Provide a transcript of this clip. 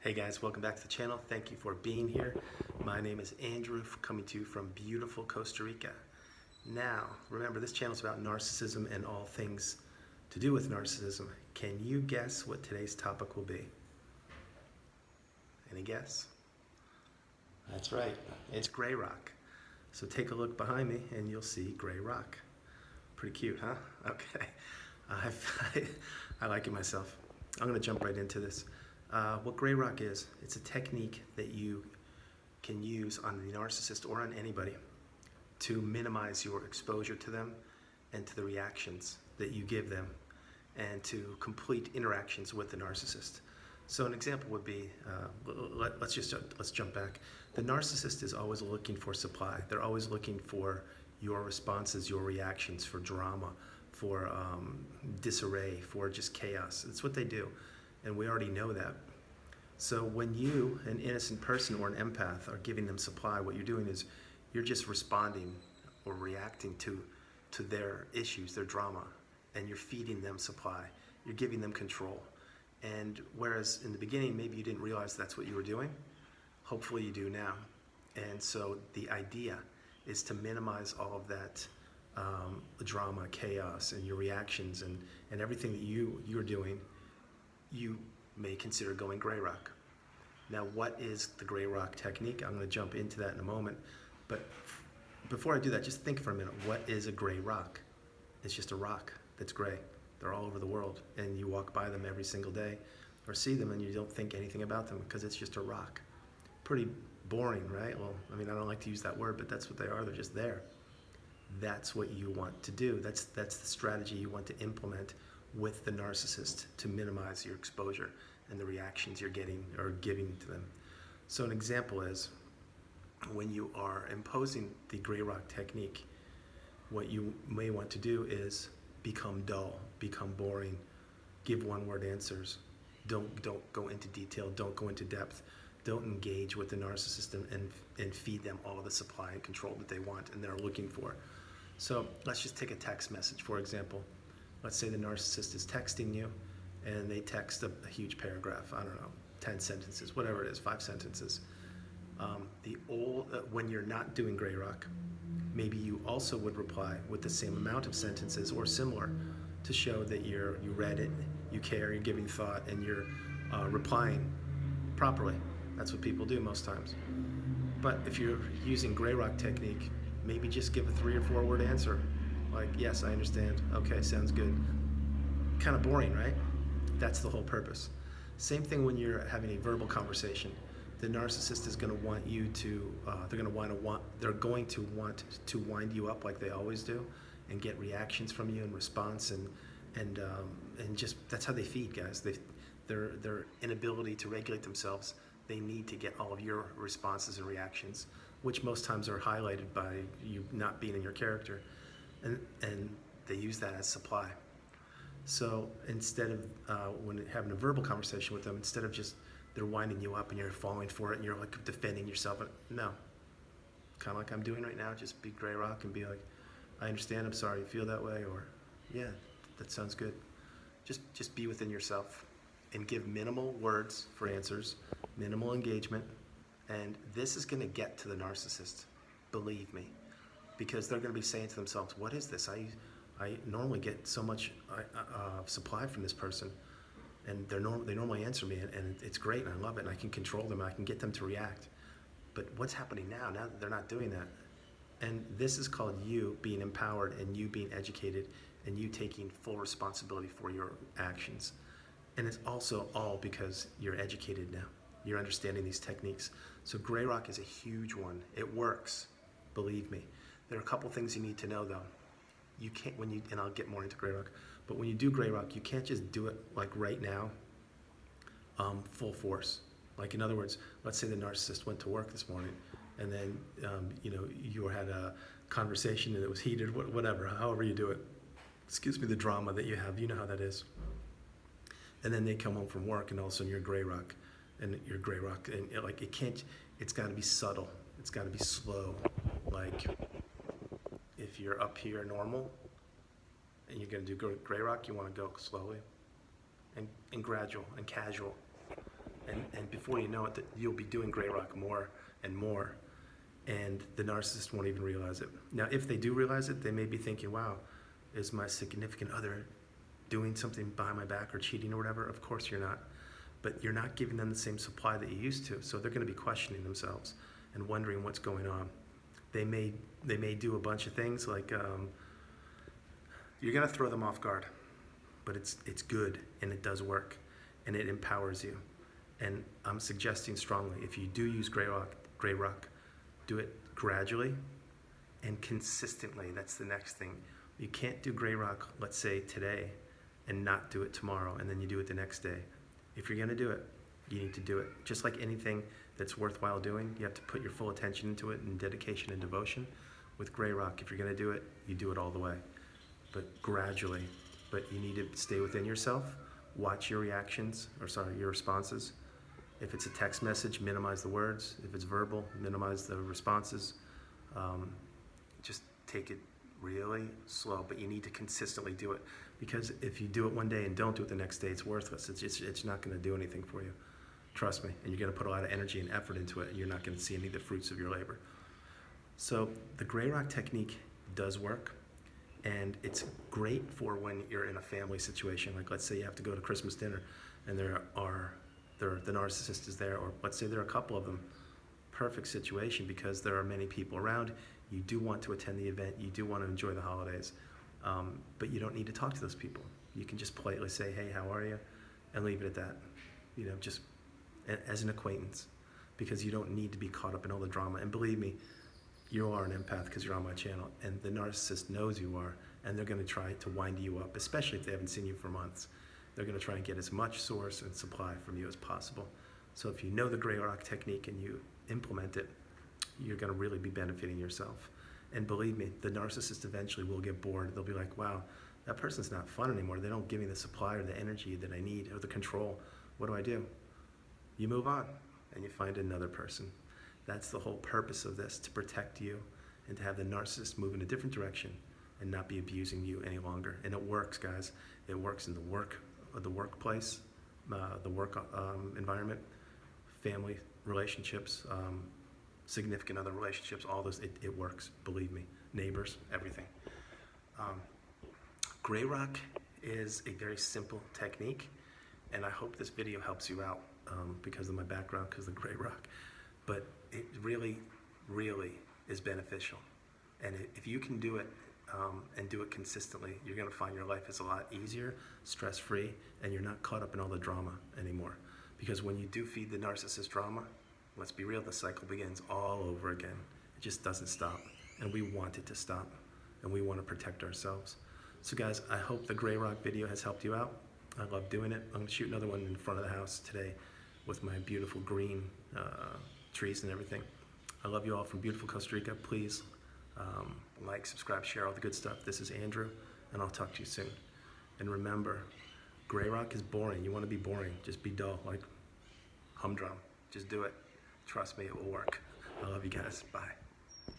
Hey guys, welcome back to the channel. Thank you for being here. My name is Andrew, coming to you from beautiful Costa Rica. Now, remember, this channel is about narcissism and all things to do with narcissism. Can you guess what today's topic will be? Any guess? That's right. It's gray rock. So take a look behind me and you'll see gray rock. Pretty cute, huh? Okay. I like it myself. I'm going to jump right into this. What gray rock is, it's a technique that you can use on the narcissist or on anybody to minimize your exposure to them and to the reactions that you give them and to complete interactions with the narcissist. So an example would be, let's jump back. The narcissist is always looking for supply. They're always looking for your responses, your reactions, for drama, for disarray, for just chaos. It's what they do. And we already know that. So when you, an innocent person or an empath, are giving them supply, what you're doing is you're just responding or reacting to their issues, their drama, and you're feeding them supply. You're giving them control. And whereas in the beginning, maybe you didn't realize that's what you were doing, hopefully you do now. And so the idea is to minimize all of that drama, chaos, and your reactions and everything that you're doing. You may consider going gray rock. Now, what is the gray rock technique? I'm going to jump into that in a moment. But before I do that, just think for a minute. What is a gray rock? It's just a rock that's gray. They're all over the world, and you walk by them every single day or see them, and you don't think anything about them because it's just a rock. Pretty boring, right? Well, I mean, I don't like to use that word, but that's what they are. They're just there. That's what you want to do. That's the strategy you want to implement with the narcissist to minimize your exposure and the reactions you're getting or giving to them. So an example is when you are imposing the gray rock technique, what you may want to do is become dull, become boring, give one-word answers. Don't go into detail, don't go into depth, don't engage with the narcissist and feed them all the supply and control that they want and they're looking for. So let's just take a text message, for example. Let's say the narcissist is texting you and they text a huge paragraph, I don't know, 10 sentences, whatever it is, 5 sentences. When you're not doing gray rock, maybe you also would reply with the same amount of sentences or similar to show that you read it, you care, you're giving thought, and you're replying properly. That's what people do most times. But if you're using gray rock technique, maybe just give a 3 or 4 word answer. Like, yes, I understand. Okay, sounds good. Kind of boring, right? That's the whole purpose. Same thing when you're having a verbal conversation. The narcissist is going to want you to, they're going to want to wind you up like they always do and get reactions from you in response and just, that's how they feed, guys. Their inability to regulate themselves, they need to get all of your responses and reactions, which most times are highlighted by you not being in your character. And they use that as supply. So instead of when having a verbal conversation with them, instead of just they're winding you up and you're falling for it and you're like defending yourself, no. Kind of like I'm doing right now, just be gray rock and be like, I understand, I'm sorry you feel that way, or yeah, that sounds good. Just be within yourself and give minimal words for answers, minimal engagement, and this is going to get to the narcissist, believe me. Because they're going to be saying to themselves, what is this? I normally get so much supply from this person, and they normally answer me, and it's great, and I love it, and I can control them, and I can get them to react. But what's happening now? Now they're not doing that. And this is called you being empowered and you being educated and you taking full responsibility for your actions. And it's also all because you're educated now. You're understanding these techniques. So gray rock is a huge one. It works, believe me. There are a couple things you need to know though. You can't, and I'll get more into gray rock, but when you do gray rock, you can't just do it like right now, full force. Like in other words, let's say the narcissist went to work this morning and then, you had a conversation and it was heated, whatever, however you do it. Excuse me, the drama that you have, you know how that is. And then they come home from work and all of a sudden you're gray rock and like it can't, it's gotta be subtle. It's gotta be slow. Like, if you're up here normal and you're going to do gray rock, you want to go slowly and gradual and casual. And before you know it, you'll be doing gray rock more and more, and the narcissist won't even realize it. Now, if they do realize it, they may be thinking, wow, is my significant other doing something behind my back or cheating or whatever? Of course you're not. But you're not giving them the same supply that you used to, so they're going to be questioning themselves and wondering what's going on. They may do a bunch of things like you're going to throw them off guard, but it's good and it does work and it empowers you. And I'm suggesting strongly, if you do use gray rock, do it gradually and consistently. That's the next thing. You can't do gray rock, let's say today, and not do it tomorrow, and then you do it the next day. If you're gonna do it, you need to do it. Just like anything that's worthwhile doing, you have to put your full attention into it and dedication and devotion. With gray rock, if you're gonna do it, you do it all the way, but gradually. But you need to stay within yourself, watch your reactions, your responses. If it's a text message, minimize the words. If it's verbal, minimize the responses. Just take it really slow, but you need to consistently do it, because if you do it one day and don't do it the next day, it's worthless. It's not going to do anything for you. Trust me. And you're going to put a lot of energy and effort into it, and you're not going to see any of the fruits of your labor. So the gray rock technique does work, and it's great for when you're in a family situation. Like, let's say you have to go to Christmas dinner and the narcissist is there, or let's say there are a couple of them. Perfect situation, because there are many people around. You do want to attend the event, you do want to enjoy the holidays, but you don't need to talk to those people. You can just politely say, hey, how are you? And leave it at that, just as an acquaintance, because you don't need to be caught up in all the drama. And believe me, you are an empath because you're on my channel, and the narcissist knows you are, and they're going to try to wind you up, especially if they haven't seen you for months. They're going to try and get as much source and supply from you as possible. So if you know the gray rock technique and you implement it, you're going to really be benefiting yourself. And believe me, the narcissist eventually will get bored. They'll be like, wow, that person's not fun anymore. They don't give me the supply or the energy that I need or the control. What do? You move on and you find another person. That's the whole purpose of this, to protect you and to have the narcissist move in a different direction and not be abusing you any longer. And it works, guys. It works in the workplace, the work environment, family relationships, significant other relationships, all those, it works, believe me. Neighbors, everything. Gray rock is a very simple technique, and I hope this video helps you out because of my background, because of the gray rock. But it really, really is beneficial. And if you can do it and do it consistently, you're going to find your life is a lot easier, stress-free, and you're not caught up in all the drama anymore. Because when you do feed the narcissist drama, let's be real, the cycle begins all over again. It just doesn't stop, and we want it to stop, and we want to protect ourselves. So guys, I hope the gray rock video has helped you out. I love doing it. I'm going to shoot another one in front of the house today with my beautiful green trees and everything. I love you all from beautiful Costa Rica. Please like, subscribe, share, all the good stuff. This is Andrew, and I'll talk to you soon. And remember, gray rock is boring. You want to be boring. Just be dull, like humdrum. Just do it. Trust me, it will work. I love you guys. Bye.